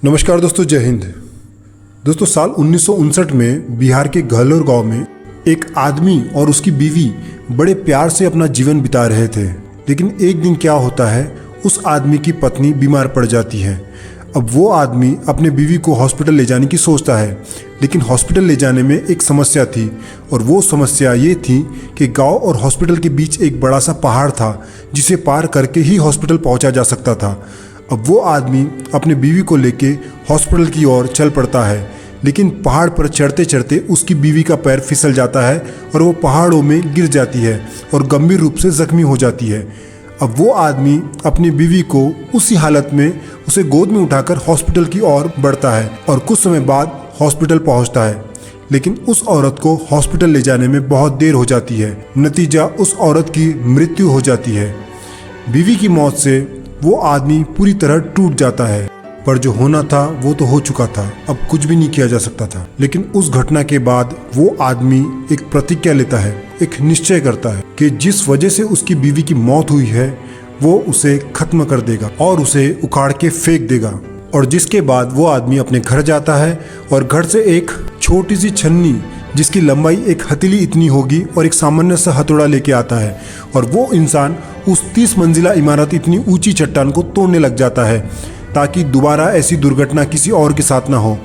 नमस्कार दोस्तों, जय हिंद। दोस्तों, साल 1959 में बिहार के गहलोर गांव में एक आदमी और उसकी बीवी बड़े प्यार से अपना जीवन बिता रहे थे। लेकिन एक दिन क्या होता है, उस आदमी की पत्नी बीमार पड़ जाती है। अब वो आदमी अपने बीवी को हॉस्पिटल ले जाने की सोचता है, लेकिन हॉस्पिटल ले जाने में एक समस्या थी, और वो समस्या ये थी कि गांव और हॉस्पिटल के बीच एक बड़ा सा पहाड़ था जिसे पार करके ही हॉस्पिटल पहुंचा जा सकता था। अब वो आदमी अपने बीवी को लेके हॉस्पिटल की ओर चल पड़ता है, लेकिन पहाड़ पर चढ़ते चढ़ते उसकी बीवी का पैर फिसल जाता है और वो पहाड़ों में गिर जाती है और गंभीर रूप से जख्मी हो जाती है। अब वो आदमी अपनी बीवी को उसी हालत में उसे गोद में उठाकर हॉस्पिटल की ओर बढ़ता है और कुछ समय बाद हॉस्पिटल पहुंचता है। लेकिन उस औरत को हॉस्पिटल ले जाने में बहुत देर हो जाती है। नतीजा, उस औरत की मृत्यु हो जाती है। बीवी की मौत से वो आदमी पूरी तरह टूट जाता है, पर जो होना था वो तो हो चुका था, अब कुछ भी नहीं किया जा सकता था। लेकिन उस घटना के बाद वो आदमी एक प्रतिज्ञा लेता है, एक निश्चय करता है कि जिस वजह से उसकी बीवी की मौत हुई है वो उसे खत्म कर देगा और उसे उखाड़ के फेंक देगा। और जिसके बाद वो आदमी अपने घर जाता है और घर से एक छोटी सी छन्नी जिसकी लंबाई एक हथेली इतनी होगी और एक सामान्य सा हथौड़ा लेके आता है, और वो इंसान उस 30 मंजिला इमारत इतनी ऊंची चट्टान को तोड़ने लग जाता है ताकि दोबारा ऐसी दुर्घटना किसी और के साथ ना हो।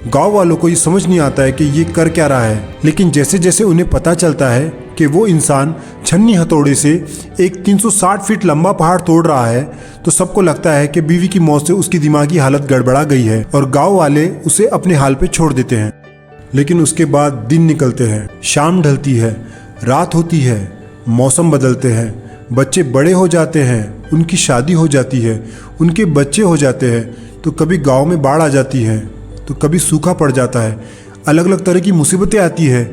गांव वालों को ये समझ नहीं आता है कि ये कर क्या रहा है, लेकिन जैसे जैसे उन्हें पता चलता है कि वो इंसान छन्नी हथौड़े से एक 360 फीट लंबा पहाड़ तोड़ रहा है, तो सबको लगता है कि बीवी की मौत से उसकी दिमागी हालत गड़बड़ा गई है और गाँव वाले उसे अपने हाल पे छोड़ देते हैं। लेकिन उसके बाद दिन निकलते हैं, शाम ढलती है, रात होती है, मौसम बदलते हैं, बच्चे बड़े हो जाते हैं, उनकी शादी हो जाती है, उनके बच्चे हो जाते हैं, तो कभी गांव में बाढ़ आ जाती है, तो कभी सूखा पड़ जाता है, अलग अलग तरह की मुसीबतें आती है।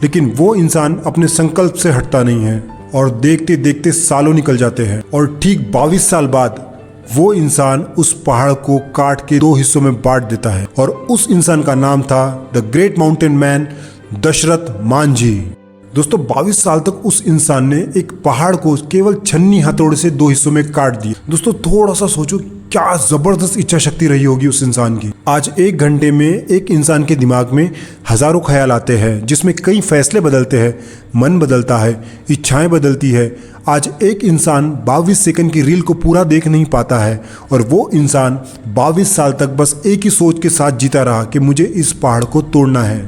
लेकिन वो इंसान अपने संकल्प से हटता नहीं है और देखते देखते सालों निकल जाते हैं, और ठीक 22 साल बाद वो इंसान उस पहाड़ को काट के 2 हिस्सों में बांट देता है, और उस इंसान का नाम था the great mountain man Dashrath Manjhi. दोस्तों, 22 साल तक उस इंसान ने एक पहाड़ को केवल छन्नी हथौड़े से 2 हिस्सों में काट दिया। दोस्तों, थोड़ा सा सोचो, क्या जबरदस्त इच्छा शक्ति रही होगी उस इंसान की। आज 1 घंटे में एक इंसान के दिमाग में हजारों ख्याल आते हैं, जिसमें कई फैसले बदलते हैं, मन बदलता है, इच्छाएं बदलती है। आज एक इंसान 22 सेकंड की रील को पूरा देख नहीं पाता है, और वो इंसान 22 साल तक बस एक ही सोच के साथ जीता रहा कि मुझे इस पहाड़ को तोड़ना है।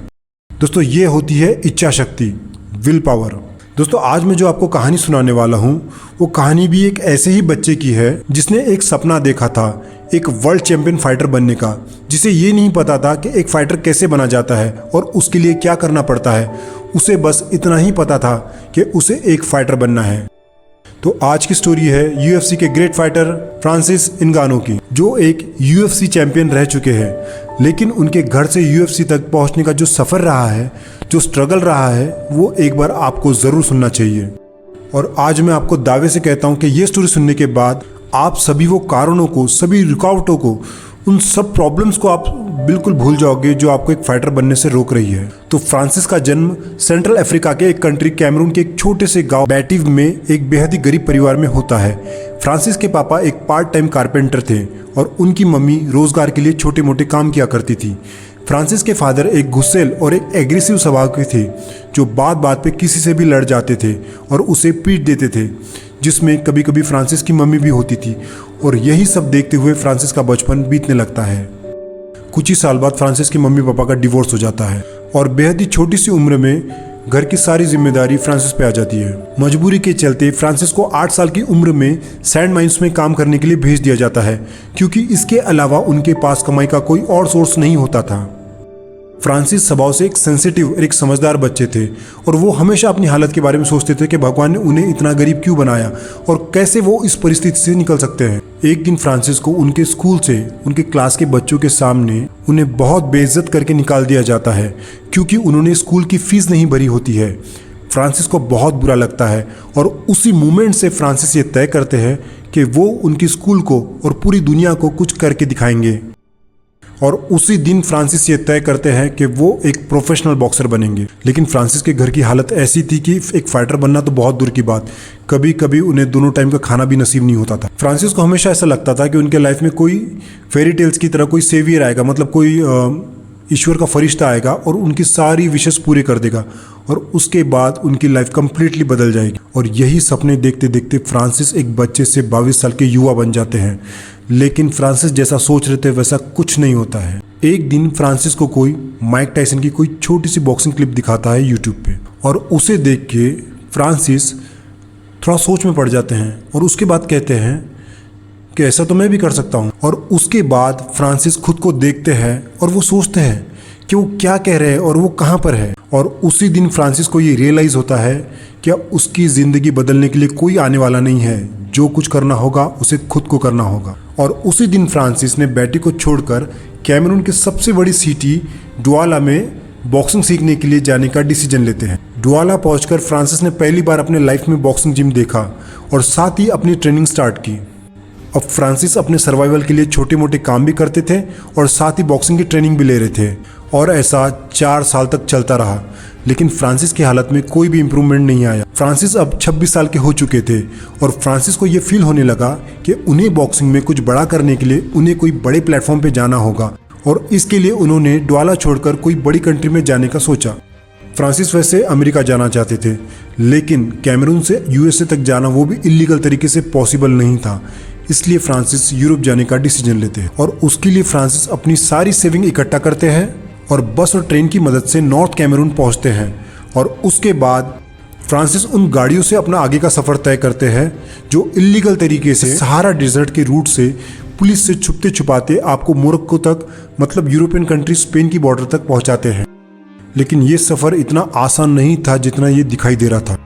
दोस्तों, ये होती है इच्छा शक्ति, विल पावर। दोस्तों, आज मैं जो आपको कहानी सुनाने वाला हूँ वो कहानी भी एक ऐसे ही बच्चे की है जिसने एक सपना देखा था, एक वर्ल्ड चैंपियन फाइटर बनने का, जिसे ये नहीं पता था कि एक फाइटर कैसे बना जाता है और उसके लिए क्या करना पड़ता है। उसे बस इतना ही पता था कि उसे एक फाइटर बनना है। तो आज की स्टोरी है यूएफसी के ग्रेट फाइटर फ्रांसिस इंगानो की, जो एक यूएफसी चैंपियन रह चुके हैं। लेकिन उनके घर से यूएफसी तक पहुंचने का जो सफ़र रहा है, जो स्ट्रगल रहा है, वो एक बार आपको ज़रूर सुनना चाहिए। और आज मैं आपको दावे से कहता हूं कि ये स्टोरी सुनने के बाद आप सभी वो कारणों को, सभी रुकावटों को, उन सब प्रॉब्लम्स को आप बिल्कुल भूल जाओगे जो आपको एक फाइटर बनने से रोक रही है। तो फ्रांसिस का जन्म सेंट्रल अफ्रीका के एक कंट्री कैमरून के एक छोटे से गांव बैटिव में एक बेहद ही गरीब परिवार में होता है। फ्रांसिस के पापा एक पार्ट टाइम कारपेंटर थे और उनकी मम्मी रोजगार के लिए छोटे मोटे काम किया करती थी। फ्रांसिस के फादर एक गुस्सेल और एक एग्रेसिव स्वभाव के थे, जो बात बात पे किसी से भी लड़ जाते थे और उसे पीट देते थे, जिसमें कभी कभी फ्रांसिस की मम्मी भी होती थी। और यही सब देखते हुए फ्रांसिस का बचपन बीतने लगता है। कुछ ही साल बाद फ्रांसिस के मम्मी पापा का डिवोर्स हो जाता है और बेहद ही छोटी सी उम्र में घर की सारी जिम्मेदारी फ्रांसिस पे आ जाती है। मजबूरी के चलते फ्रांसिस को 8 साल की उम्र में सैंड माइंस में काम करने के लिए भेज दिया जाता है, क्योंकि इसके अलावा उनके पास कमाई का कोई और सोर्स नहीं होता था। फ्रांसिस स्वभाव से एक सेंसिटिव और एक समझदार बच्चे थे, और वो हमेशा अपनी हालत के बारे में सोचते थे कि भगवान ने उन्हें इतना गरीब क्यों बनाया और कैसे वो इस परिस्थिति से निकल सकते हैं। एक दिन फ्रांसिस को उनके स्कूल से उनके क्लास के बच्चों के सामने उन्हें बहुत बेइज्जत करके निकाल दिया जाता है, क्योंकि उन्होंने स्कूल की फीस नहीं भरी होती है। फ्रांसिस को बहुत बुरा लगता है, और उसी मोमेंट से फ्रांसिस ये तय करते हैं कि वो उनकी स्कूल को और पूरी दुनिया को कुछ करके दिखाएंगे। और उसी दिन फ्रांसिस ये तय करते हैं कि वो एक प्रोफेशनल बॉक्सर बनेंगे। लेकिन फ्रांसिस के घर की हालत ऐसी थी कि एक फाइटर बनना तो बहुत दूर की बात, कभी कभी उन्हें दोनों टाइम का खाना भी नसीब नहीं होता था। फ्रांसिस को हमेशा ऐसा लगता था कि उनके लाइफ में कोई फेरी टेल्स की तरह कोई सेवियर आएगा, मतलब कोई ईश्वर का फरिश्ता आएगा और उनकी सारी विशेष पूरी कर देगा और उसके बाद उनकी लाइफ कंप्लीटली बदल जाएगी। और यही सपने देखते देखते फ्रांसिस एक बच्चे से 22 साल के युवा बन जाते हैं। लेकिन फ्रांसिस जैसा सोच रहे थे वैसा कुछ नहीं होता है। एक दिन फ्रांसिस को कोई माइक टायसन की कोई छोटी सी बॉक्सिंग क्लिप दिखाता है यूट्यूब पे, और उसे देख के फ्रांसिस थोड़ा सोच में पड़ जाते हैं और उसके बाद कहते हैं कि ऐसा तो मैं भी कर सकता हूँ। और उसके बाद फ्रांसिस खुद को देखते हैं और वो सोचते हैं कि वो क्या कह रहे हैं और वो कहाँ पर है। और उसी दिन फ्रांसिस को ये रियलाइज़ होता है कि अब उसकी ज़िंदगी बदलने के लिए कोई आने वाला नहीं है, जो कुछ करना होगा उसे खुद को करना होगा। और उसी दिन फ्रांसिस ने बेटी को छोड़कर कैमरून की सबसे बड़ी सिटी डुआला में बॉक्सिंग सीखने के लिए जाने का डिसीजन लेते हैं। डुआला पहुंचकर फ्रांसिस ने पहली बार अपने लाइफ में बॉक्सिंग जिम देखा और साथ ही अपनी ट्रेनिंग स्टार्ट की। अब फ्रांसिस अपने सर्वाइवल के लिए छोटे मोटे काम भी करते थे और साथ ही बॉक्सिंग की ट्रेनिंग भी ले रहे थे, और ऐसा 4 साल तक चलता रहा। लेकिन फ्रांसिस की हालत में कोई भी इम्प्रूवमेंट नहीं आया। फ्रांसिस अब 26 साल के हो चुके थे और फ्रांसिस को ये फील होने लगा कि उन्हें बॉक्सिंग में कुछ बड़ा करने के लिए उन्हें कोई बड़े प्लेटफॉर्म पे जाना होगा, और इसके लिए उन्होंने डुआला छोड़कर कोई बड़ी कंट्री में जाने का सोचा। फ्रांसिस वैसे अमेरिका जाना चाहते थे, लेकिन कैमरून से यूएसए तक जाना वो भी इलीगल तरीके से पॉसिबल नहीं था। इसलिए फ्रांसिस यूरोप जाने का डिसीजन लेते हैं और उसके लिए फ्रांसिस अपनी सारी सेविंग इकट्ठा करते हैं और बस और ट्रेन की मदद से नॉर्थ कैमरून पहुंचते हैं। और उसके बाद फ्रांसिस उन गाड़ियों से अपना आगे का सफ़र तय करते हैं जो इलीगल तरीके से सहारा डेजर्ट के रूट से पुलिस से छुपते छुपाते आपको मोरक्को तक, मतलब यूरोपियन कंट्री स्पेन की बॉर्डर तक पहुंचाते हैं। लेकिन ये सफ़र इतना आसान नहीं था जितना ये दिखाई दे रहा था।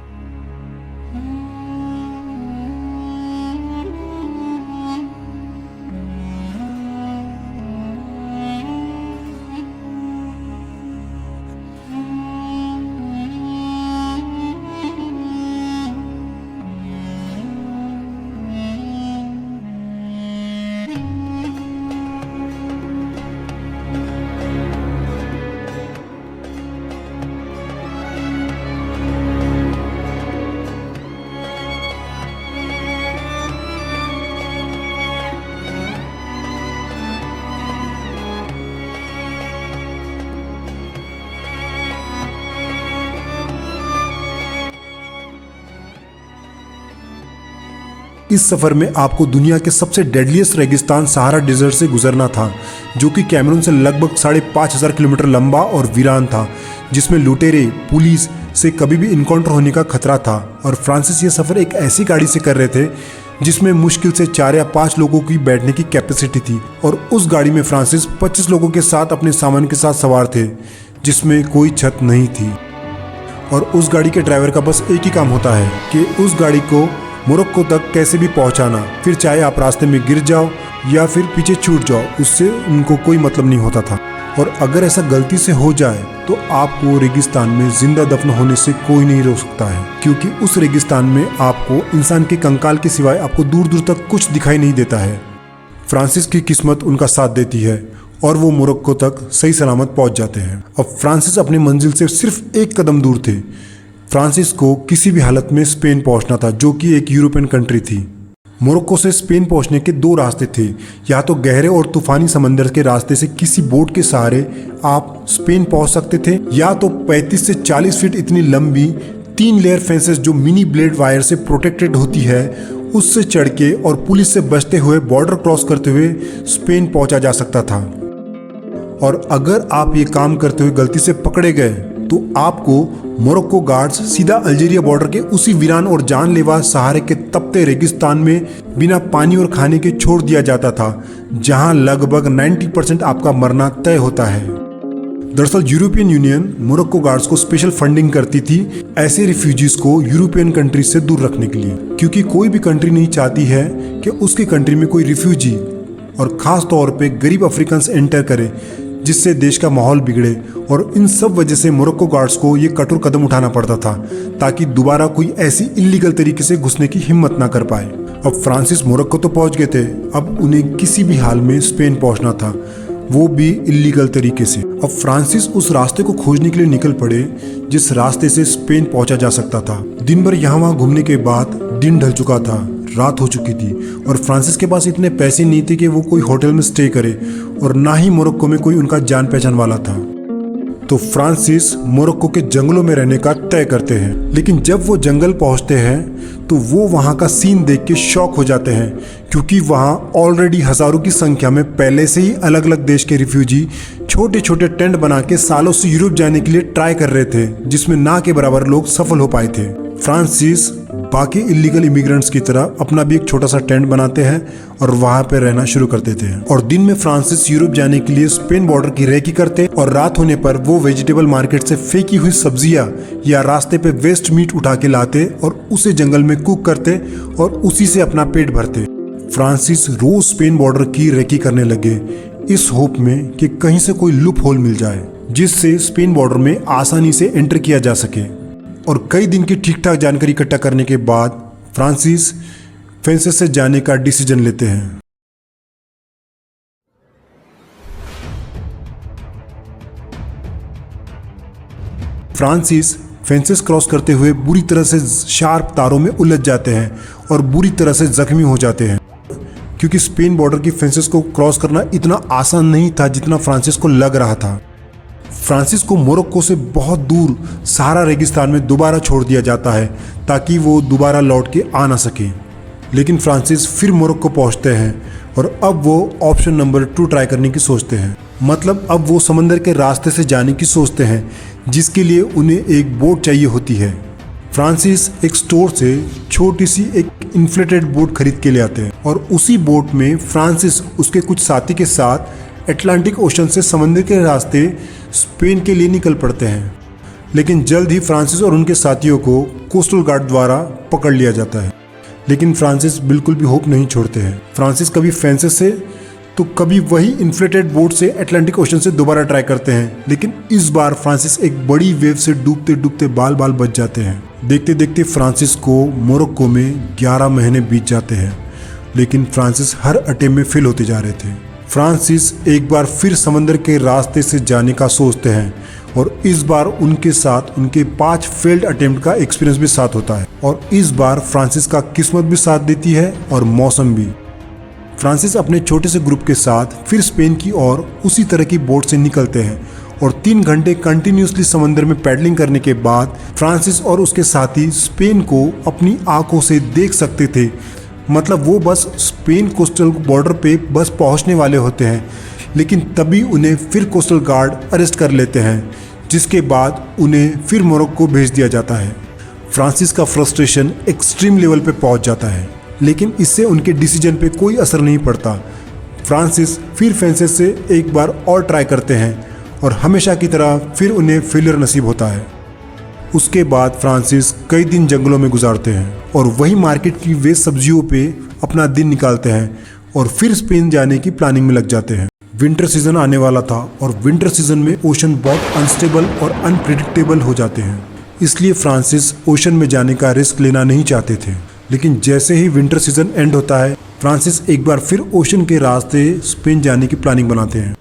इस सफ़र में आपको दुनिया के सबसे डेडलीस्ट रेगिस्तान सहारा डेजर्ट से गुजरना था, जो कि कैमरून से लगभग 5,500 किलोमीटर लंबा और वीरान था, जिसमें लुटेरे पुलिस से कभी भी इनकाउंटर होने का खतरा था। और फ्रांसिस ये सफ़र एक ऐसी गाड़ी से कर रहे थे जिसमें मुश्किल से 4 या 5 लोगों की बैठने की कैपेसिटी थी, और उस गाड़ी में फ्रांसिस 25 लोगों के साथ अपने सामान के साथ सवार थे, जिसमें कोई छत नहीं थी। और उस गाड़ी के ड्राइवर का बस एक ही काम होता है कि उस गाड़ी को मोरक्को तक कैसे भी पहुंचाना, फिर चाहे आप रास्ते में गिर जाओ या फिर पीछे छूट जाओ, उससे उनको कोई मतलब नहीं होता था। और अगर ऐसा गलती से हो जाए तो आपको रेगिस्तान में जिंदा दफन होने से कोई नहीं रोक सकता है, क्योंकि उस रेगिस्तान में आपको इंसान के कंकाल के सिवाय आपको दूर दूर तक कुछ दिखाई नहीं देता है। फ्रांसिस की किस्मत उनका साथ देती है और वो मोरक्को तक सही सलामत पहुंच जाते हैं। अब फ्रांसिस अपनी मंजिल से सिर्फ एक कदम दूर थे। फ्रांसिस को किसी भी हालत में स्पेन पहुंचना था, जो कि एक यूरोपियन कंट्री थी। मोरक्को से स्पेन पहुंचने के 2 रास्ते थे, या तो गहरे और तूफानी समंदर के रास्ते से किसी बोट के सहारे आप स्पेन पहुंच सकते थे, या तो 35 से 40 फीट इतनी लंबी 3 लेयर फेंसेस जो मिनी ब्लेड वायर से प्रोटेक्टेड होती है, उससे चढ़ के और पुलिस से बचते हुए बॉर्डर क्रॉस करते हुए स्पेन पहुंचा जा सकता था। और अगर आप ये काम करते हुए गलती से पकड़े गए तो आपको मोरक्को गार्ड्स सीधा अल्जीरिया बॉर्डर के उसी वीरान और जानलेवा सहारे के तपते रेगिस्तान में बिना पानी और खाने के छोड़ दिया जाता था, जहां लगभग 90% आपका मरना तय होता है। दरअसल यूरोपियन यूनियन मोरक्को गार्ड्स को स्पेशल फंडिंग करती थी ऐसे रिफ्यूजीज को यूरोपियन कंट्री से दूर रखने के लिए, क्योंकि कोई भी कंट्री नहीं चाहती है कि उसकी कंट्री में कोई रिफ्यूजी और ख़ास तौर पे गरीब अफ्रीकन्स एंटर करे, जिससे देश का माहौल बिगड़े। और इन सब वजह से मोरक्को गार्ड्स को ये कठोर कदम उठाना पड़ता था ताकि दोबारा कोई ऐसी इलीगल तरीके से घुसने की हिम्मत ना कर पाए। अब फ्रांसिस मोरक्को तो पहुंच गए थे, अब उन्हें किसी भी हाल में स्पेन पहुंचना था। वो भी इलीगल तरीके से। अब फ्रांसिस उस रास्ते को खोजने के लिए निकल पड़े जिस रास्ते से स्पेन पहुंचा जा सकता था। दिन भर यहाँ वहाँ घूमने के बाद दिन ढल चुका था, रात हो चुकी थी और फ्रांसिस के पास इतने पैसे नहीं थे कि वो कोई होटल में स्टे करे और ना ही मोरक्को में कोई उनका जान पहचान वाला था। तो फ्रांसिस मोरक्को के जंगलों में रहने का तय करते हैं। लेकिन जब वो जंगल पहुंचते हैं तो वो वहां का सीन देख के शॉक हो जाते हैं, क्योंकि वहां ऑलरेडी हजारों की संख्या में पहले से ही अलग अलग देश के रिफ्यूजी छोटे छोटे टेंट बना के सालों से यूरोप जाने के लिए ट्राई कर रहे थे, जिसमें ना के बराबर लोग सफल हो पाए थे। फ्रांसिस बाकी इलीगल इमिग्रेंट्स की तरह अपना भी एक छोटा सा टेंट बनाते हैं और वहां पे रहना शुरू कर देते हैं। और दिन में फ्रांसिस यूरोप जाने के लिए स्पेन बॉर्डर की रेकी करते और रात होने पर वो वेजिटेबल मार्केट से फेंकी हुई सब्जियां या रास्ते पे वेस्ट मीट उठा के लाते और उसे जंगल में कुक करते और उसी से अपना पेट भरते। फ्रांसिस रोज स्पेन बॉर्डर की रेकी करने लगे, इस होप में कि कहीं से कोई लूप होल मिल जाए जिससे स्पेन बॉर्डर में आसानी से एंटर किया जा सके। और कई दिन की ठीक ठाक जानकारी इकट्ठा करने के बाद फ्रांसिस फेंसेस से जाने का डिसीजन लेते हैं। फ्रांसिस फेंसेस क्रॉस करते हुए बुरी तरह से शार्प तारों में उलझ जाते हैं और बुरी तरह से जख्मी हो जाते हैं, क्योंकि स्पेन बॉर्डर की फेंसेस को क्रॉस करना इतना आसान नहीं था जितना फ्रांसिस को लग रहा था। फ्रांसिस को मोरक्को से बहुत दूर सहारा रेगिस्तान में दोबारा छोड़ दिया जाता है ताकि वो दोबारा लौट के आ ना सके। लेकिन फ्रांसिस फिर मोरक्को पहुंचते हैं और अब वो ऑप्शन नंबर 2 ट्राई करने की सोचते हैं। मतलब अब वो समंदर के रास्ते से जाने की सोचते हैं, जिसके लिए उन्हें एक बोट चाहिए होती है। फ्रांसिस एक स्टोर से छोटी सी एक इन्फ्लेटेड बोट खरीद के ले आते हैं और उसी बोट में फ्रांसिस उसके कुछ साथी के साथ अटलांटिक ओशन से समंदर के रास्ते स्पेन के लिए निकल पड़ते हैं। लेकिन जल्द ही फ्रांसिस और उनके साथियों को कोस्टल गार्ड द्वारा पकड़ लिया जाता है। लेकिन फ्रांसिस बिल्कुल भी होप नहीं छोड़ते हैं। फ्रांसिस कभी फेंसेस से तो कभी वही इन्फ्लेटेड बोट से अटलांटिक ओशन से दोबारा ट्राई करते हैं, लेकिन इस बार फ्रांसिस एक बड़ी वेव से डूबते डूबते बाल बाल बच जाते हैं। देखते देखते फ्रांसिस को मोरक्को में 11 महीने बीत जाते हैं, लेकिन फ्रांसिस हर अटेम्प्ट में फेल होते जा रहे थे। फ्रांसिस एक बार फिर समंदर के रास्ते से जाने का सोचते हैं और इस बार उनके साथ उनके 5 फेल्ड अटेम्प्ट का एक्सपीरियंस भी साथ होता है। और इस बार फ्रांसिस का किस्मत भी साथ देती है और मौसम भी। फ्रांसिस अपने छोटे से ग्रुप के साथ फिर स्पेन की ओर उसी तरह की बोट से निकलते हैं और 3 घंटे कंटिन्यूसली समंदर में पैडलिंग करने के बाद फ्रांसिस और उसके साथी स्पेन को अपनी आंखों से देख सकते थे। मतलब वो बस स्पेन कोस्टल बॉर्डर पे बस पहुंचने वाले होते हैं, लेकिन तभी उन्हें फिर कोस्टल गार्ड अरेस्ट कर लेते हैं, जिसके बाद उन्हें फिर मोरक्को भेज दिया जाता है। फ्रांसिस का फ्रस्ट्रेशन एक्सट्रीम लेवल पे पहुंच जाता है, लेकिन इससे उनके डिसीजन पे कोई असर नहीं पड़ता। फ्रांसिस फिर फेंसेस से एक बार और ट्राई करते हैं और हमेशा की तरह फिर उन्हें फेलियर नसीब होता है। उसके बाद फ्रांसिस कई दिन जंगलों में गुजारते हैं और वही मार्केट की वेस्ट सब्जियों पे अपना दिन निकालते हैं और फिर स्पेन जाने की प्लानिंग में लग जाते हैं। विंटर सीजन आने वाला था और विंटर सीजन में ओशन बहुत अनस्टेबल और अनप्रिडिक्टेबल हो जाते हैं, इसलिए फ्रांसिस ओशन में जाने का रिस्क लेना नहीं चाहते थे। लेकिन जैसे ही विंटर सीजन एंड होता है, फ्रांसिस एक बार फिर ओशन के रास्ते स्पेन जाने की प्लानिंग बनाते हैं।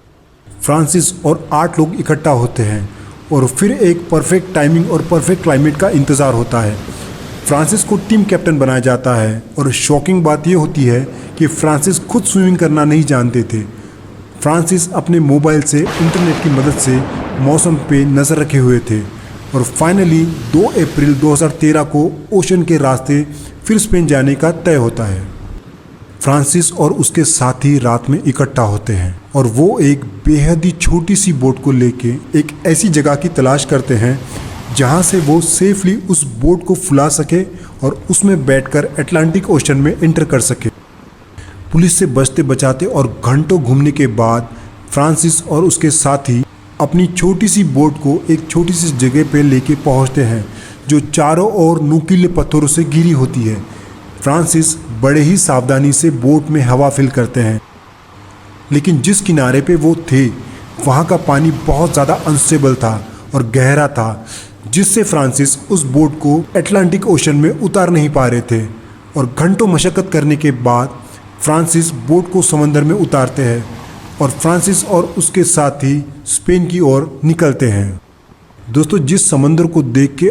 फ्रांसिस और 8 लोग इकट्ठा होते हैं और फिर एक परफेक्ट टाइमिंग और परफेक्ट क्लाइमेट का इंतज़ार होता है। फ्रांसिस को टीम कैप्टन बनाया जाता है और शॉकिंग बात यह होती है कि फ्रांसिस खुद स्विमिंग करना नहीं जानते थे। फ्रांसिस अपने मोबाइल से इंटरनेट की मदद से मौसम पे नज़र रखे हुए थे और फाइनली 2 अप्रैल 2013 को ओशन के रास्ते फिर स्पेन जाने का तय होता है। फ्रांसिस और उसके साथी रात में इकट्ठा होते हैं और वो एक बेहद ही छोटी सी बोट को लेके एक ऐसी जगह की तलाश करते हैं जहां से वो सेफली उस बोट को फुला सके और उसमें बैठकर अटलांटिक ओशन में एंटर कर सके। पुलिस से बचते बचाते और घंटों घूमने के बाद फ्रांसिस और उसके साथी अपनी छोटी सी बोट को एक छोटी सी जगह पे लेके पहुंचते हैं जो चारों ओर नुकीले पत्थरों से घिरी होती है। फ्रांसिस बड़े ही सावधानी से बोट में हवा फिल करते हैं, लेकिन जिस किनारे पे वो थे वहाँ का पानी बहुत ज़्यादा अनस्टेबल था और गहरा था, जिससे फ्रांसिस उस बोट को अटलांटिक ओशन में उतार नहीं पा रहे थे। और घंटों मशक्क़त करने के बाद फ्रांसिस बोट को समंदर में उतारते हैं और फ्रांसिस और उसके साथी स्पेन की ओर निकलते हैं। दोस्तों, जिस समंदर को देख के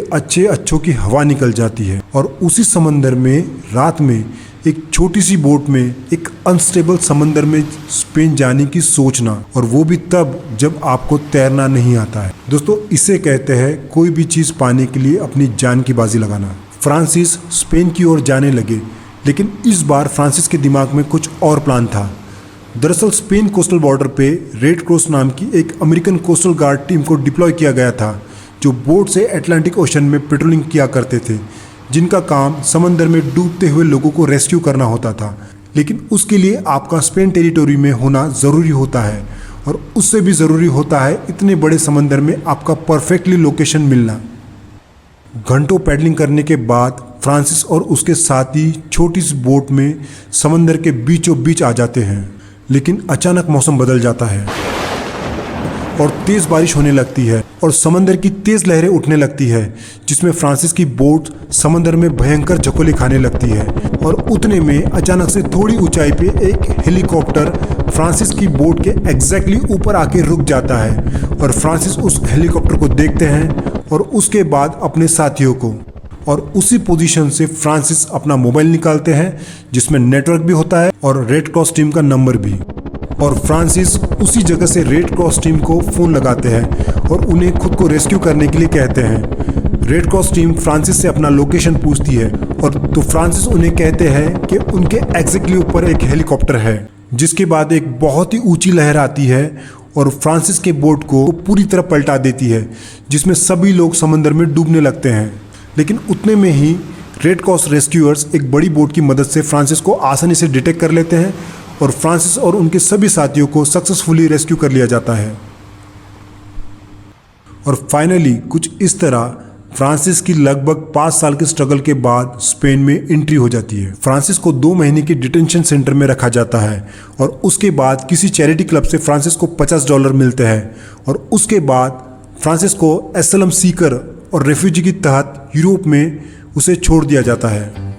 अच्छों की हवा निकल जाती है और उसी समंदर में रात में एक छोटी सी बोट में एक अनस्टेबल समंदर में स्पेन जाने की सोचना, और वो भी तब जब आपको तैरना नहीं आता है। दोस्तों, इसे कहते हैं कोई भी चीज़ पाने के लिए अपनी जान की बाजी लगाना। फ्रांसिस स्पेन की ओर जाने लगे, लेकिन इस बार फ्रांसिस के दिमाग में कुछ और प्लान था। दरअसल स्पेन कोस्टल बॉर्डर पे रेड क्रॉस नाम की एक अमेरिकन कोस्टल गार्ड टीम को डिप्लॉय किया गया था, जो बोट से अटलांटिक ओशन में पेट्रोलिंग किया करते थे, जिनका काम समंदर में डूबते हुए लोगों को रेस्क्यू करना होता था। लेकिन उसके लिए आपका स्पेन टेरिटोरी में होना ज़रूरी होता है, और उससे भी ज़रूरी होता है इतने बड़े समंदर में आपका परफेक्टली लोकेशन मिलना। घंटों पैडलिंग करने के बाद फ्रांसिस और उसके साथी छोटी सी बोट में समंदर के बीचों बीच आ जाते हैं। लेकिन अचानक मौसम बदल जाता है और तेज़ बारिश होने लगती है और समंदर की तेज़ लहरें उठने लगती है, जिसमें फ्रांसिस की बोट समंदर में भयंकर झकोले खाने लगती है। और उतने में अचानक से थोड़ी ऊंचाई पे एक हेलीकॉप्टर फ्रांसिस की बोट के एग्जैक्टली ऊपर आके रुक जाता है, और फ्रांसिस उस हेलीकॉप्टर को देखते हैं और उसके बाद अपने साथियों को, और उसी पोजीशन से फ्रांसिस अपना मोबाइल निकालते हैं, जिसमें नेटवर्क भी होता है और रेड क्रॉस टीम का नंबर भी। और फ्रांसिस उसी जगह से रेड क्रॉस टीम को फ़ोन लगाते हैं और उन्हें खुद को रेस्क्यू करने के लिए कहते हैं। रेड क्रॉस टीम फ्रांसिस से अपना लोकेशन पूछती है, और तो फ्रांसिस उन्हें कहते हैं कि उनके एग्जैक्टली ऊपर एक हेलीकॉप्टर है। जिसके बाद एक बहुत ही ऊंची लहर आती है और फ्रांसिस के बोट को पूरी तरह पलटा देती है, जिसमें सभी लोग समंदर में डूबने लगते हैं। लेकिन उतने में ही रेड क्रॉस रेस्क्यूअर्स एक बड़ी बोट की मदद से फ्रांसिस को आसानी से डिटेक्ट कर लेते हैं, और फ्रांसिस और उनके सभी साथियों को सक्सेसफुली रेस्क्यू कर लिया जाता है। और फाइनली कुछ इस तरह फ्रांसिस की लगभग 5 साल के स्ट्रगल के बाद स्पेन में एंट्री हो जाती है। फ्रांसिस को 2 महीने के डिटेंशन सेंटर में रखा जाता है, और उसके बाद किसी चैरिटी क्लब से फ्रांसिस को $50 मिलते हैं, और उसके बाद फ्रांसिस को एसाइलम सीकर और रेफ्यूजी की तहत यूरोप में उसे छोड़ दिया जाता है।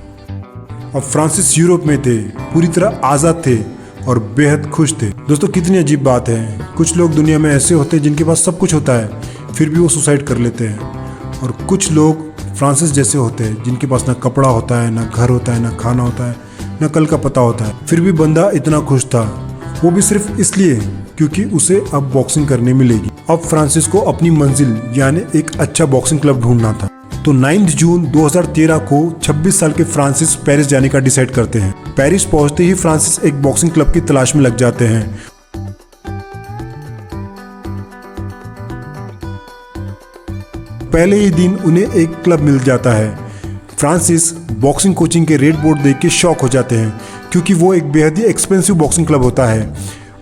अब फ्रांसिस यूरोप में थे, पूरी तरह आज़ाद थे और बेहद खुश थे। दोस्तों, कितनी अजीब बात है, कुछ लोग दुनिया में ऐसे होते हैं जिनके पास सब कुछ होता है, फिर भी वो सुसाइड कर लेते हैं, और कुछ लोग फ्रांसिस जैसे होते हैं जिनके पास ना कपड़ा होता है, ना घर होता है, ना खाना होता है, ना कल का पता होता है, फिर भी बंदा इतना खुश था, वो भी सिर्फ इसलिए क्योंकि उसे अब बॉक्सिंग करने मिलेगी। अब फ्रांसिस को अपनी मंजिल यानी एक अच्छा बॉक्सिंग क्लब ढूंढना था। तो 9 जून 2013 को 26 साल के फ्रांसिस पेरिस जाने का डिसाइड करते हैं। पेरिस पहुंचते ही फ्रांसिस एक बॉक्सिंग क्लब की तलाश में लग जाते हैं। पहले ही दिन उन्हें एक क्लब मिल जाता है। फ्रांसिस बॉक्सिंग कोचिंग के रेट बोर्ड देख के शॉक हो जाते हैं, क्योंकि वो एक बेहद ही एक्सपेंसिव बॉक्सिंग क्लब होता है।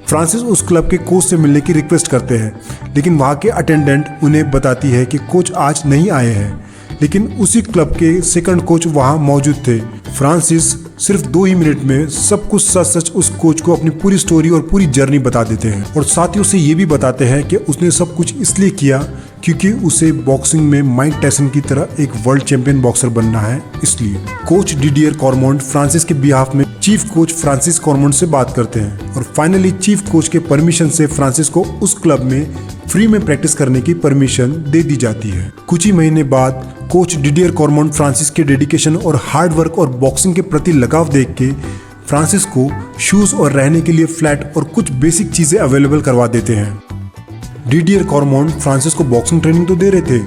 फ्रांसिस उस क्लब के कोच से मिलने की रिक्वेस्ट करते हैं, लेकिन वहाँ के अटेंडेंट उन्हें बताती है कि कोच आज नहीं आए हैं। लेकिन उसी क्लब के सेकंड कोच वहाँ मौजूद थे। फ्रांसिस सिर्फ 2 ही मिनट में सब कुछ सच सच उस कोच को अपनी पूरी स्टोरी और पूरी जर्नी बता देते हैं, और साथ ही उसे ये भी बताते हैं कि उसने सब कुछ इसलिए किया क्योंकि उसे बॉक्सिंग में माइक टायसन की तरह एक वर्ल्ड चैंपियन बॉक्सर बनना है। इसलिए कोच डिडियर कॉर्मोंट फ्रांसिस के बिहाफ में चीफ कोच फ्रांसिस कॉर्मोंट से बात करते हैं, और फाइनली चीफ कोच के परमिशन से फ्रांसिस को उस क्लब में फ्री में प्रैक्टिस करने की परमिशन दे दी जाती है। कुछ ही महीने बाद कोच डिडियर कॉर्मोंट फ्रांसिस के डेडिकेशन और हार्ड वर्क और बॉक्सिंग के प्रति लगाव देख के फ्रांसिस को शूज और रहने के लिए फ्लैट और कुछ बेसिक चीजें अवेलेबल करवा देते हैं। डिडियर कॉर्मोंट फ्रांसिस को बॉक्सिंग ट्रेनिंग तो दे रहे थे,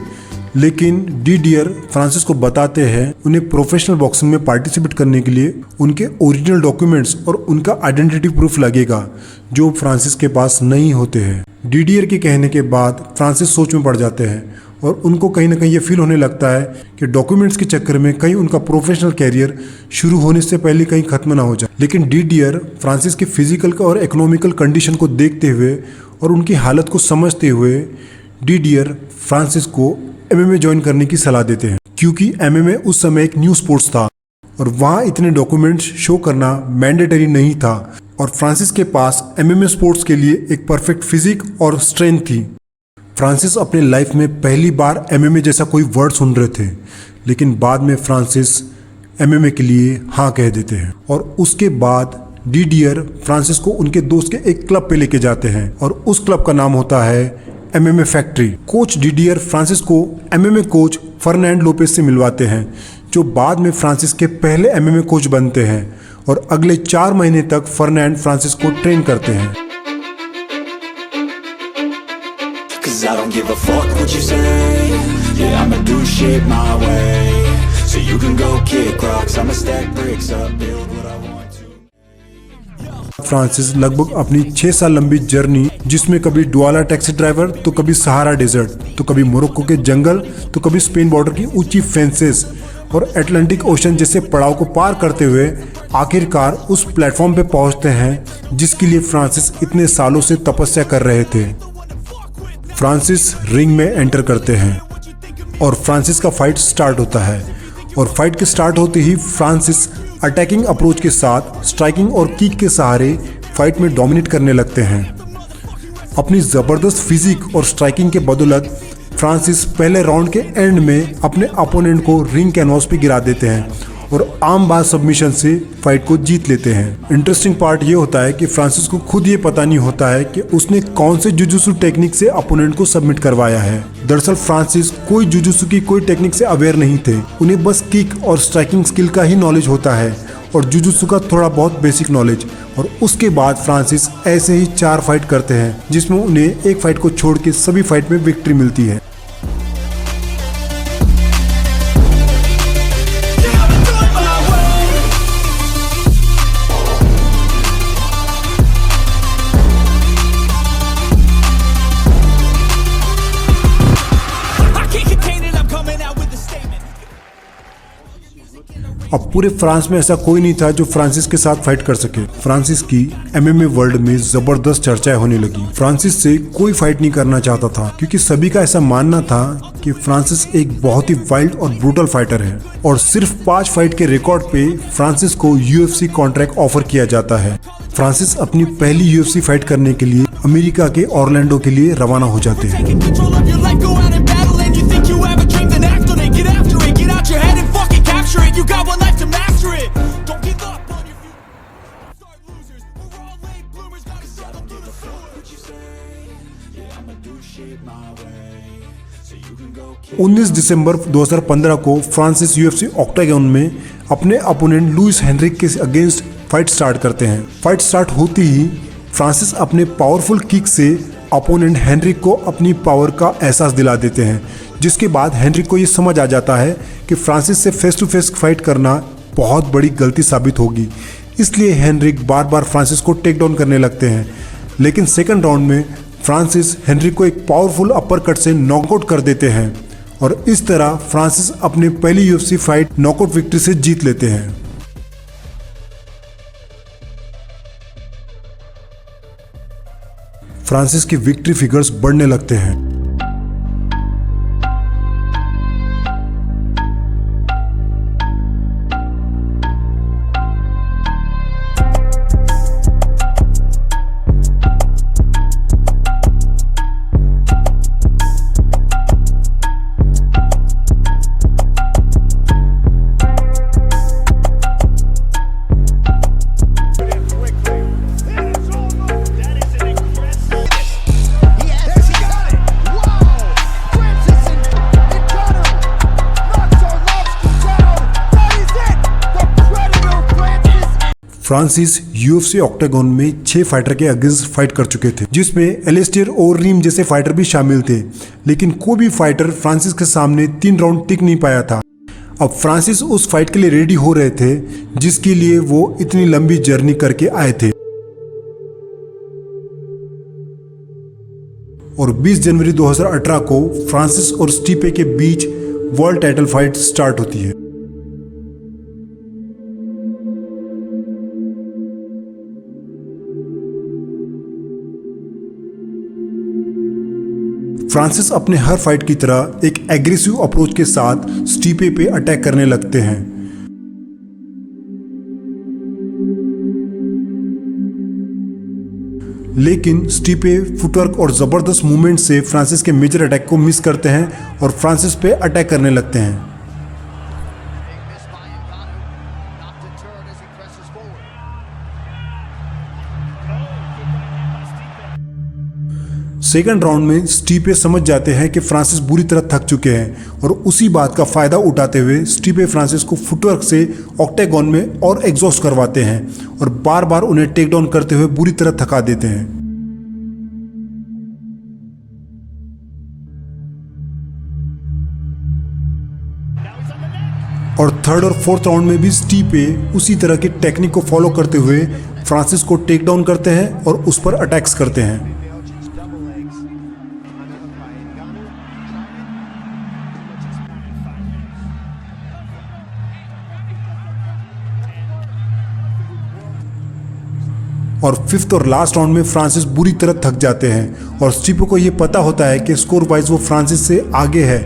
लेकिन डिडियर फ्रांसिस को बताते हैं उन्हें प्रोफेशनल बॉक्सिंग में पार्टिसिपेट करने के लिए उनके ओरिजिनल डॉक्यूमेंट्स और उनका आइडेंटिटी प्रूफ लगेगा, जो फ्रांसिस के पास नहीं होते हैं। डिडियर के कहने के बाद फ्रांसिस सोच में पड़ जाते हैं, और उनको कहीं ना कहीं ये फील होने लगता है कि डॉक्यूमेंट्स के चक्कर में कहीं उनका प्रोफेशनल कैरियर शुरू होने से पहले कहीं खत्म ना हो जाए। लेकिन डिडियर फ्रांसिस के फिजिकल और इकोनॉमिकल कंडीशन को देखते हुए और उनकी हालत को समझते हुए डिडियर फ्रांसिस को MMA ज्वाइन करने की सलाह देते हैं, क्योंकि MMA उस समय एक न्यू स्पोर्ट्स था और वहाँ इतने डॉक्यूमेंट्स शो करना मैंडेटरी नहीं था, और फ्रांसिस के पास MMA स्पोर्ट्स के लिए एक परफेक्ट फिजिक और स्ट्रेंथ थी। फ्रांसिस अपने लाइफ में पहली बार MMA जैसा कोई वर्ड सुन रहे थे, लेकिन बाद में फ्रांसिस MMA के लिए हाँ कह देते हैं, और उसके बाद डीडियर फ्रांसिस को उनके दोस्त के एक क्लब पे लेके जाते हैं और उस क्लब का नाम होता है MMA factory. Coach Didier Francis को एमएमए कोच फर्नांड लोपेज से मिलवाते हैं, जो बाद में फ्रांसिस के पहले एमएमए कोच बनते हैं और अगले 4 महीने तक फर्नांड फ्रांसिस को ट्रेन करते हैं। I don't give a fuck what you say. Yeah, I'ma do shit my way. So you can go kick rocks, I'ma stack bricks up, build what I want to. Francis लगभग अपनी 6 साल लंबी journey, जिसमें कभी डुआला taxi driver, तो कभी Sahara desert, तो कभी मोरक्को के जंगल, तो कभी स्पेन बॉर्डर की ऊंची फेंसेस और अटलांटिक ओशन जैसे पड़ाव को पार करते हुए आखिरकार उस प्लेटफॉर्म पे पहुंचते हैं जिसके लिए फ्रांसिस इतने सालों से तपस्या कर रहे थे। फ्रांसिस रिंग में एंटर करते हैं और फ्रांसिस का फाइट स्टार्ट होता है और फाइट के स्टार्ट होते ही फ्रांसिस अटैकिंग अप्रोच के साथ स्ट्राइकिंग और किक के सहारे फाइट में डोमिनेट करने लगते हैं। अपनी ज़बरदस्त फिजिक और स्ट्राइकिंग के बदौलत फ्रांसिस पहले राउंड के एंड में अपने अपोनेंट को रिंग कैनवास पे गिरा देते हैं और आम बार सबमिशन से फाइट को जीत लेते हैं। इंटरेस्टिंग पार्ट ये होता है कि फ्रांसिस को खुद ये पता नहीं होता है कि उसने कौन से जुजुत्सु टेक्निक से अपोनेंट को सबमिट करवाया है। दरअसल फ्रांसिस कोई जुजुत्सु की कोई टेक्निक से अवेयर नहीं थे, उन्हें बस किक और स्ट्राइकिंग स्किल का ही नॉलेज होता है और जुजुत्सु का थोड़ा बहुत बेसिक नॉलेज। और उसके बाद फ्रांसिस ऐसे ही 4 फाइट करते हैं जिसमें उन्हें एक फाइट को छोड़ के सभी फाइट में विक्ट्री मिलती है। अब पूरे फ्रांस में ऐसा कोई नहीं था जो फ्रांसिस के साथ फाइट कर सके। फ्रांसिस की एमएमए वर्ल्ड में जबरदस्त चर्चाएं होने लगी। फ्रांसिस से कोई फाइट नहीं करना चाहता था क्योंकि सभी का ऐसा मानना था कि फ्रांसिस एक बहुत ही वाइल्ड और ब्रूटल फाइटर है और सिर्फ 5 फाइट के रिकॉर्ड पे फ्रांसिस को यूएफसी कॉन्ट्रैक्ट ऑफर किया जाता है। फ्रांसिस अपनी पहली यूएफसी फाइट करने के लिए अमेरिका के ऑरलैंडो के लिए रवाना हो जाते हैं। You got one life to master it. Don't give up on your future. Start losers. We're all late bloomers. Gotta settle to the floor. What you say? Yeah, I'ma do shit my way. So you can go. 19 दिसंबर 2015 को Francis UFC octagon में अपने opponent Louis Heinrich के against fight start करते हैं। Fight start होते ही Francis अपने powerful kick से opponent Heinrich को अपनी पावर का एहसास दिला देते हैं, जिसके बाद हेनरिक को ये समझ आ जाता है कि फ्रांसिस से फेस टू फेस फाइट करना बहुत बड़ी गलती साबित होगी। इसलिए हेनरिक बार बार फ्रांसिस को टेक डाउन करने लगते हैं, लेकिन सेकंड राउंड में फ्रांसिस हेनरिक को एक पावरफुल अपर कट से नॉकआउट कर देते हैं और इस तरह फ्रांसिस अपनी पहली यूएफसी फाइट नॉकआउट विक्ट्री से जीत लेते हैं। फ्रांसिस की विक्ट्री फिगर्स बढ़ने लगते हैं। फ्रांसिस यूएफसी ऑक्टागन में 6 फाइटर के अगेंस्ट फाइट कर चुके थे, जिसमें एलिस्टेयर ओवरईम जैसे फाइटर भी शामिल थे, लेकिन कोई भी फाइटर फ्रांसिस के सामने 3 राउंड टिक नहीं पाया था। अब फ्रांसिस उस फाइट के लिए रेडी हो रहे थे जिसके लिए वो इतनी लंबी जर्नी करके आए थे। और 20 जनवरी 2018 को फ्रांसिस और स्टिपे के बीच वर्ल्ड टाइटल फाइट स्टार्ट होती है। फ्रांसिस अपने हर फाइट की तरह एक एग्रेसिव अप्रोच के साथ स्टिपे पे अटैक करने लगते हैं, लेकिन स्टिपे फुटवर्क और जबरदस्त मूवमेंट से फ्रांसिस के मेजर अटैक को मिस करते हैं और फ्रांसिस पे अटैक करने लगते हैं। सेकंड राउंड में स्टीपे समझ जाते हैं कि फ्रांसिस बुरी तरह थक चुके हैं और उसी बात का फायदा उठाते हुए स्टीपे फ्रांसिस को फुटवर्क से ऑक्टेगन में और एग्जॉस्ट करवाते हैं और बार बार उन्हें टेक डाउन करते हुए बुरी तरह थका देते हैं। और थर्ड और फोर्थ राउंड में भी स्टीपे उसी तरह की टेक्निक को फॉलो करते हुए फ्रांसिस को टेक डाउन करते हैं और उस पर अटैक्स करते हैं। और फिफ्थ और लास्ट राउंड में फ्रांसिस बुरी तरह थक जाते हैं और स्टीपे को यह पता होता है कि स्कोर वाइज वो फ्रांसिस से आगे है,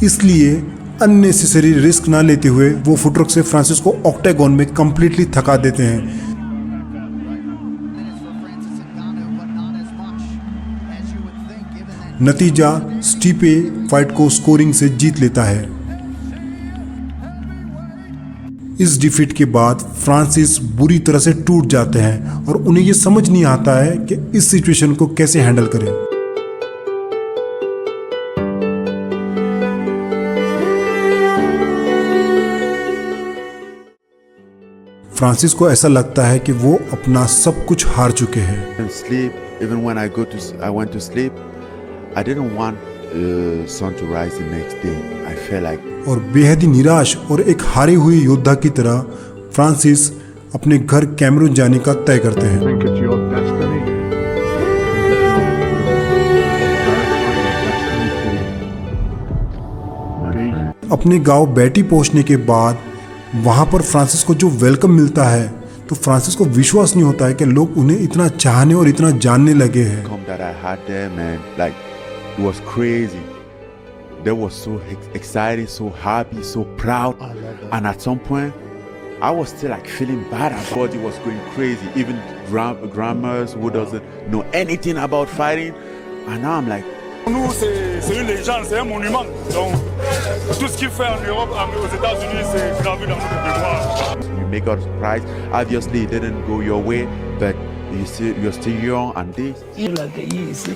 इसलिए अननेसेसरी रिस्क ना लेते हुए वो फुटवर्क से फ्रांसिस को ऑक्टेगन में कंप्लीटली थका देते हैं। नतीजा स्टीपे फाइट को स्कोरिंग से जीत लेता है। इस डिफीट के बाद फ्रांसिस बुरी तरह से टूट जाते हैं और उन्हें यह समझ नहीं आता है कि इस सिचुएशन को कैसे हैंडल करें। फ्रांसिस को ऐसा लगता है कि वो अपना सब कुछ हार चुके हैं। Even when I went to sleep, I didn't want sun to rise the next day. I felt like और बेहद ही निराश और एक हारी हुई योद्धा की तरह फ्रांसिस अपने घर कैमरून जाने का तय करते हैं। think it's your destiny. अपने गांव बैटी पहुंचने के बाद वहां पर फ्रांसिस को जो वेलकम मिलता है तो फ्रांसिस को विश्वास नहीं होता है कि लोग उन्हें इतना चाहने और इतना जानने लगे हैं। that I had there, man, like it was crazy. They were so excited, so happy, so proud, and at some point, I was still like feeling bad. Everybody was going crazy. Even grandmas who doesn't know anything about fighting, and now I'm like. Nous, c'est une légende, c'est un monument. Donc, tout ce qu'il fait en Europe, aux États-Unis, c'est gravé dans notre mémoire. You make our surprise. Obviously, it didn't go your way, but you're still young and this. Il a accueilli ici.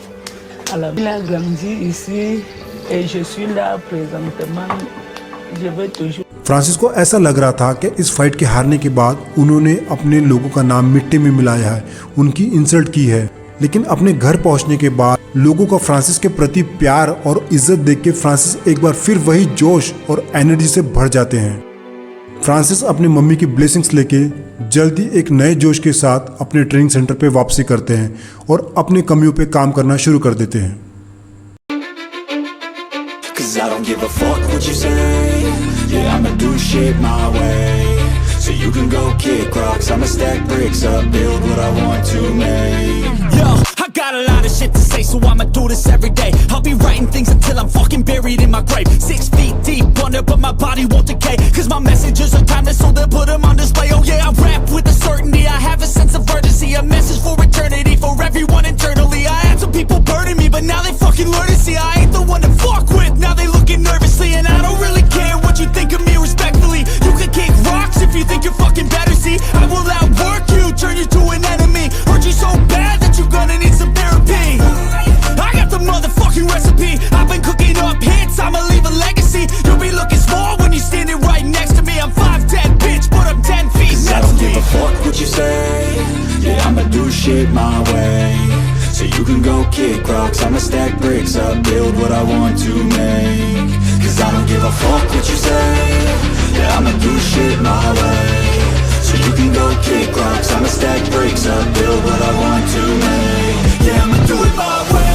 Alors, il a grandi ici et je suis là présentement. Je vais toujours. Francis को ऐसा लग रहा था कि इस fight के हारने के बाद उन्होंने अपने लोगों का नाम मिट्टी में मिलाया है, उनकी इंसल्ट की है, लेकिन अपने घर पहुंचने के बाद लोगों का फ्रांसिस के प्रति प्यार और इज्जत देख के फ्रांसिस एक बार फिर वही जोश और एनर्जी से भर जाते हैं। फ्रांसिस अपनी मम्मी की ब्लेसिंग्स लेके जल्दी एक नए जोश के साथ अपने ट्रेनिंग सेंटर पे वापसी करते हैं और अपने कमियों पे काम करना शुरू कर देते हैं। Cause I don't give a fuck what you say. Yeah, I'ma do shit my way. So you can go kick rocks, I'ma stack bricks up, build what I want to make. Yo, I got a lot of shit to say, so I'ma do this every day. I'll be writing things until I'm fucking buried in my grave. 6 feet deep under, but my body won't decay. Cause my messages are timeless, so they'll put them on display. Oh yeah, I rap with a certainty, I have a sense of urgency. A message for eternity, for everyone internally. I had some people burning me, but now they fucking learn to see I ain't the one to fuck with. Now they looking nervously, and I don't really care what you think of me respectfully. You can kick rocks if you think you're fucking better, see. I will outwork you, turn you to an enemy. Hurt you so bad that you're gonna need some therapy. I got the motherfucking recipe. I've been cooking up hits, I'ma leave a legacy. You'll be looking small when you're standing right next to me. I'm 5'10", bitch, but I'm 10 feet Cause I next don't to me. give a fuck what you say. Yeah, I'ma do shit my way. So you can go kick rocks, I'ma stack bricks up, build what I want to make. Cause I don't give a fuck what you say. Yeah, I'ma do shit my way. So you can go kick rocks, I'ma stack bricks up, build what I want to make. Yeah, I'ma do it my way.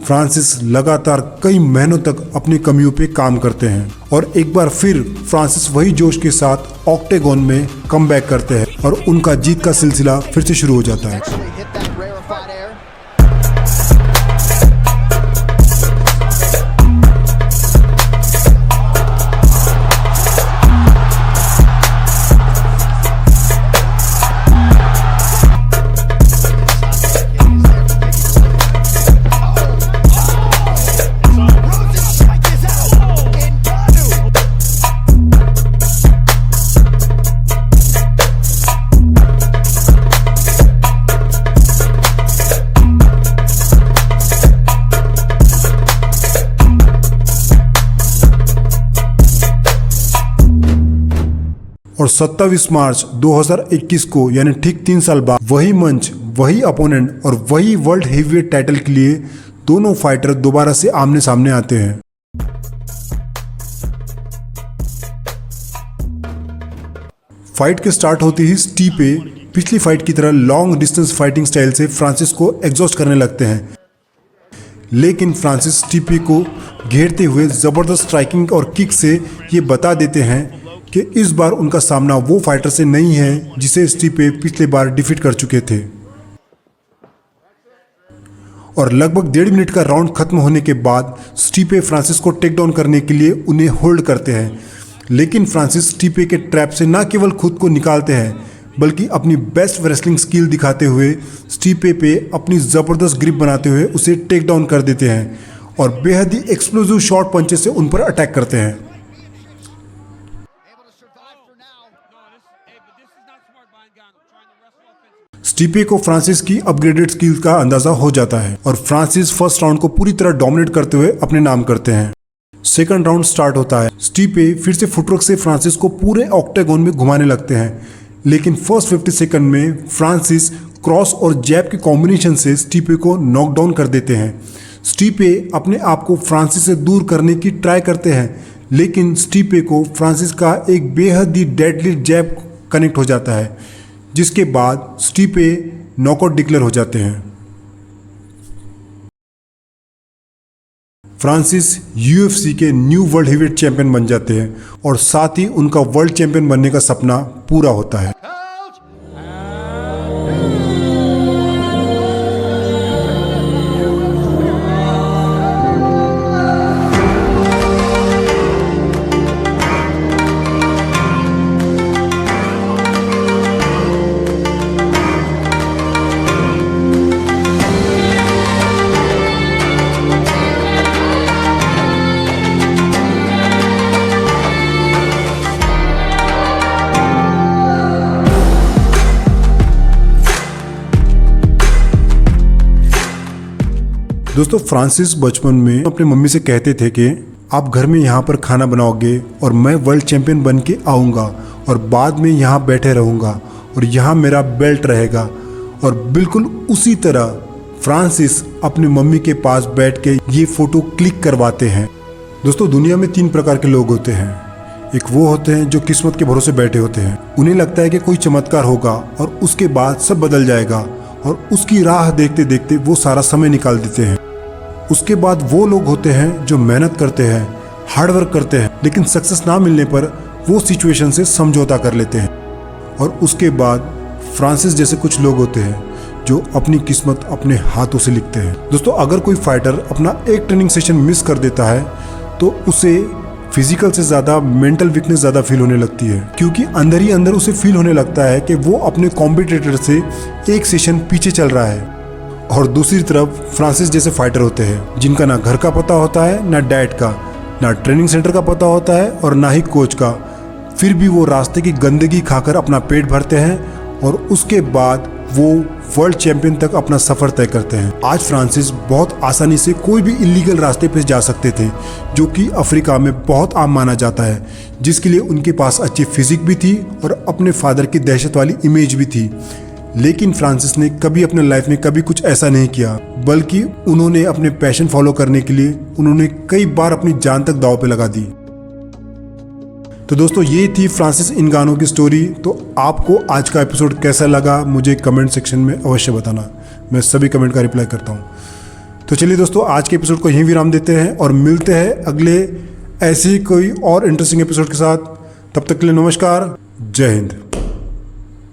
Francis लगातार कई महीनों तक अपनी कमियों पे काम करते हैं और एक बार फिर फ्रांसिस वही जोश के साथ ऑक्टेगन में कमबैक करते हैं और उनका जीत का सिलसिला फिर से शुरू हो जाता है। और 27 मार्च 2021 को यानी ठीक 3 साल बाद वही मंच, वही अपोनेंट और वही वर्ल्ड हेवीवेट टाइटल के लिए दोनों फाइटर दोबारा से आमने सामने आते हैं। फाइट के स्टार्ट होते ही स्टीपे पिछली फाइट की तरह लॉन्ग डिस्टेंस फाइटिंग स्टाइल से फ्रांसिस को एग्जॉस्ट करने लगते हैं, लेकिन फ्रांसिस स्टीपे को घेरते हुए जबरदस्त स्ट्राइकिंग और किक से ये बता देते हैं कि इस बार उनका सामना वो फाइटर से नहीं है जिसे स्टीपे पिछले बार डिफीट कर चुके थे। और लगभग 1.5 मिनट का राउंड खत्म होने के बाद स्टीपे फ्रांसिस को टेक डाउन करने के लिए उन्हें होल्ड करते हैं, लेकिन फ्रांसिस स्टीपे के ट्रैप से न केवल खुद को निकालते हैं बल्कि अपनी बेस्ट रेसलिंग स्किल दिखाते हुए स्टीपे पे अपनी ज़बरदस्त ग्रिप बनाते हुए उसे टेक डाउन कर देते हैं और बेहद ही एक्सप्लोसिव शॉर्ट पंचेस से उन पर अटैक करते हैं। स्टीपे को फ्रांसिस की अपग्रेडेड स्किल का अंदाजा हो जाता है और फ्रांसिस फर्स्ट राउंड को पूरी तरह डोमिनेट करते हुए अपने नाम करते हैं। सेकंड राउंड स्टार्ट होता है। स्टीपे फिर से फुटवर्क से फ्रांसिस को पूरे ऑक्टेगोन में घुमाने लगते हैं, लेकिन फर्स्ट 50 सेकंड में फ्रांसिस क्रॉस और जैब के कॉम्बिनेशन से स्टीपे को नॉकडाउन कर देते हैं। स्टीपे अपने आप को फ्रांसिस से दूर करने की ट्राई करते हैं, लेकिन स्टीपे को फ्रांसिस का एक बेहद ही डेडली जैब कनेक्ट हो जाता है, जिसके बाद स्टीपे नॉकआउट डिक्लेयर हो जाते हैं। फ्रांसिस UFC के न्यू वर्ल्ड हेवीवेट चैंपियन बन जाते हैं और साथ ही उनका वर्ल्ड चैंपियन बनने का सपना पूरा होता है। दोस्तों, फ्रांसिस बचपन में अपने मम्मी से कहते थे कि आप घर में यहाँ पर खाना बनाओगे और मैं वर्ल्ड चैंपियन बन के आऊँगा और बाद में यहाँ बैठे रहूँगा और यहाँ मेरा बेल्ट रहेगा। और बिल्कुल उसी तरह फ्रांसिस अपनी मम्मी के पास बैठ के ये फ़ोटो क्लिक करवाते हैं। दोस्तों, दुनिया में 3 प्रकार के लोग होते हैं। एक वो होते हैं जो किस्मत के भरोसे बैठे होते हैं। उन्हें लगता है कि कोई चमत्कार होगा और उसके बाद सब बदल जाएगा और उसकी राह देखते देखते वो सारा समय निकाल देते हैं। उसके बाद वो लोग होते हैं जो मेहनत करते हैं, हार्डवर्क करते हैं, लेकिन सक्सेस ना मिलने पर वो सिचुएशन से समझौता कर लेते हैं। और उसके बाद फ्रांसिस जैसे कुछ लोग होते हैं जो अपनी किस्मत अपने हाथों से लिखते हैं। दोस्तों, अगर कोई फाइटर अपना एक ट्रेनिंग सेशन मिस कर देता है तो उसे फिजिकल से ज़्यादा मेंटल वीकनेस ज़्यादा फील होने लगती है, क्योंकि अंदर ही अंदर उसे फील होने लगता है कि वो अपने कॉम्पिटिटर से एक सेशन पीछे चल रहा है। और दूसरी तरफ फ्रांसिस जैसे फाइटर होते हैं जिनका ना घर का पता होता है, ना डाइट का, ना ट्रेनिंग सेंटर का पता होता है और ना ही कोच का। फिर भी वो रास्ते की गंदगी खाकर अपना पेट भरते हैं और उसके बाद वो वर्ल्ड चैंपियन तक अपना सफ़र तय करते हैं। आज फ्रांसिस बहुत आसानी से कोई भी इलीगल रास्ते पे जा सकते थे, जो कि अफ्रीका में बहुत आम माना जाता है, जिसके लिए उनके पास अच्छी फिजिक भी थी और अपने फादर की दहशत वाली इमेज भी थी। लेकिन फ्रांसिस ने कभी अपने लाइफ में कभी कुछ ऐसा नहीं किया, बल्कि उन्होंने अपने पैशन फॉलो करने के लिए उन्होंने कई बार अपनी जान तक दांव पे लगा दी। तो दोस्तों, ये थी फ्रांसिस इंगानो की स्टोरी। तो आपको आज का एपिसोड कैसा लगा मुझे कमेंट सेक्शन में अवश्य बताना। मैं सभी कमेंट का रिप्लाई करता हूँ। तो चलिए दोस्तों, आज के एपिसोड को यहीं विराम देते हैं और मिलते हैं अगले ऐसे ही कोई और इंटरेस्टिंग एपिसोड के साथ। तब तक के लिए नमस्कार, जय हिंद।